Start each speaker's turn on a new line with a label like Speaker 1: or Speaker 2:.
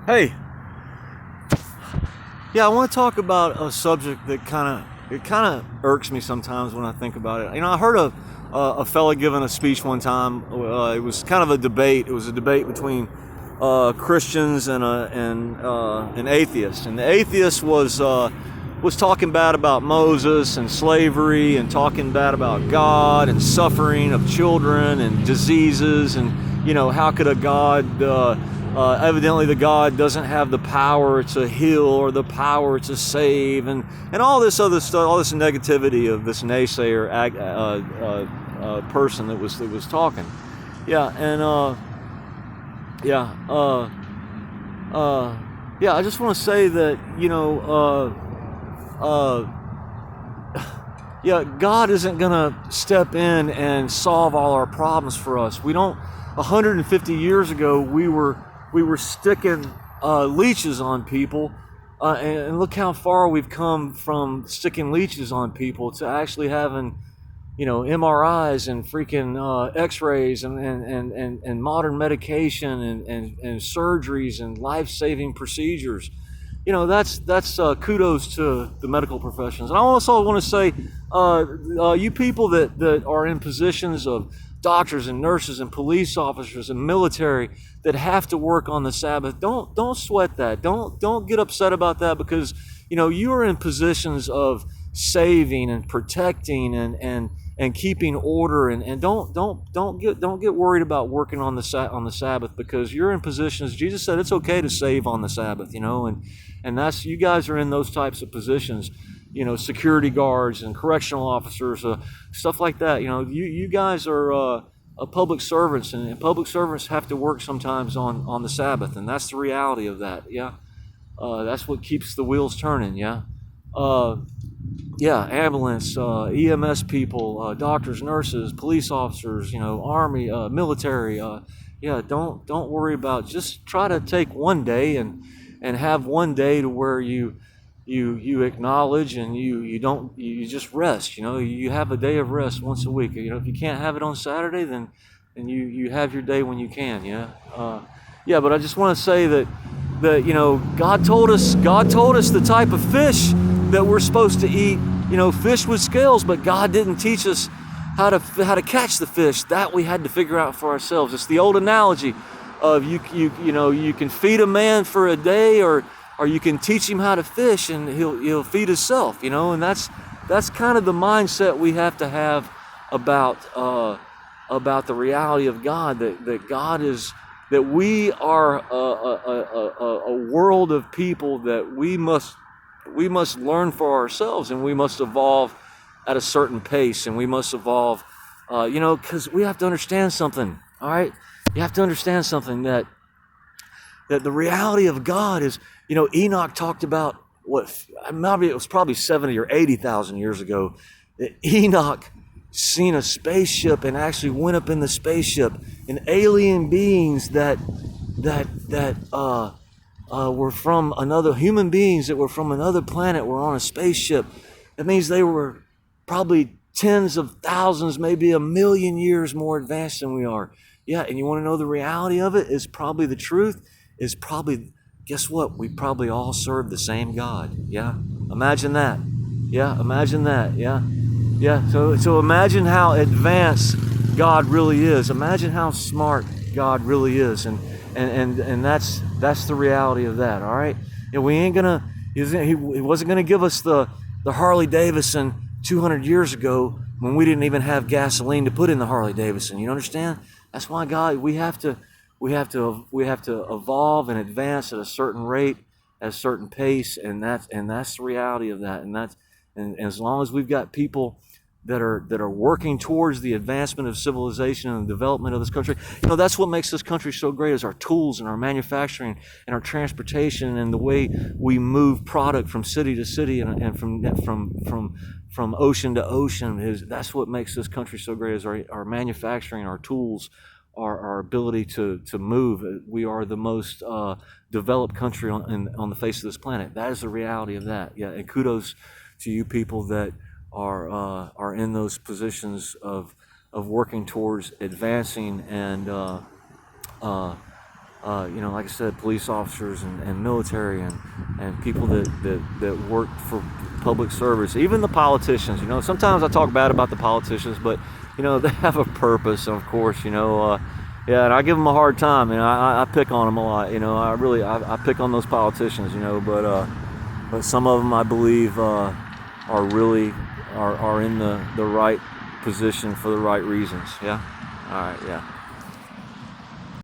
Speaker 1: Hey, yeah, I want to talk about a subject that kind of irks me sometimes when I think about it. I heard a fella giving a speech one time. It was kind of a debate. It was a debate between Christians and an atheist, and the atheist was talking bad about Moses and slavery, and talking bad about God and suffering of children and diseases, and how could a God evidently the God doesn't have the power to heal or the power to save, and all this other stuff, all this negativity of this naysayer person that was talking. Yeah, and yeah, uh, yeah. I just want to say that yeah, God isn't gonna step in and solve all our problems for us. We don't. 150 years ago, we were sticking leeches on people, and look how far we've come from sticking leeches on people to actually having MRIs and freaking X-rays and modern medication and surgeries and life-saving procedures. That's kudos to the medical professions. And I also want to say, you people that are in positions of doctors and nurses and police officers and military that have to work on the Sabbath, don't sweat that. Don't get upset about that, because you are in positions of saving and protecting and keeping order, and don't get worried about working on the Sabbath, because you're in positions. Jesus said it's okay to save on the Sabbath, and that's, you guys are in those types of positions, security guards and correctional officers, stuff like that. You guys are public servants, and public servants have to work sometimes on the Sabbath, and that's the reality of that. Yeah, that's what keeps the wheels turning. Yeah. Uh, yeah, ambulance, EMS people, doctors, nurses, police officers, army, military. Yeah, don't worry about. Just try to take one day and have one day to where you acknowledge, and you don't, you just rest. You have a day of rest once a week. If you can't have it on Saturday, then you have your day when you can. Yeah. Yeah, but I just want to say that God told us the type of fish that we're supposed to eat. Fish with scales, but God didn't teach us how to catch the fish. That we had to figure out for ourselves. It's the old analogy of you can feed a man for a day, or you can teach him how to fish, and he'll feed himself. And that's kind of the mindset we have to have about the reality of God. That God is, that we are a world of people that we must learn for ourselves, and we must evolve at a certain pace, and we must evolve, because we have to understand something. All right, you have to understand something, that the reality of God is, Enoch talked about, what, maybe it was probably 70 or 80,000 years ago, that Enoch seen a spaceship and actually went up in the spaceship, and alien beings that were from another, human beings that were from another planet were on a spaceship. That means they were probably tens of thousands, maybe a million years more advanced than we are. Yeah, and you want to know the reality of it is probably the truth is probably, guess what? We probably all serve the same God. Yeah, imagine that. Yeah, imagine that. Yeah, yeah. So imagine how advanced God really is. Imagine how smart God really is, and that's the reality of that. All right. We ain't gonna. He wasn't gonna give us the Harley Davidson 200 years ago when we didn't even have gasoline to put in the Harley Davidson. You understand? That's why God, we have to evolve and advance at a certain rate, at a certain pace, and that's the reality of that. And as long as we've got people that are working towards the advancement of civilization and the development of this country, that's what makes this country so great, is our tools and our manufacturing and our transportation, and the way we move product from city to city, and from ocean to ocean. That's what makes this country so great, is our manufacturing, our tools, our ability to move. We are the most developed country on the face of this planet. That is the reality of that. Yeah, and kudos to you people that are in those positions of working towards advancing and like I said, police officers and military and people that work for public service, even the politicians. Sometimes I talk bad about the politicians, but they have a purpose, of course. Yeah, and I give them a hard time, and I pick on them a lot. I pick on those politicians. But some of them I believe are in the right position for the right reasons. Yeah. All right. Yeah.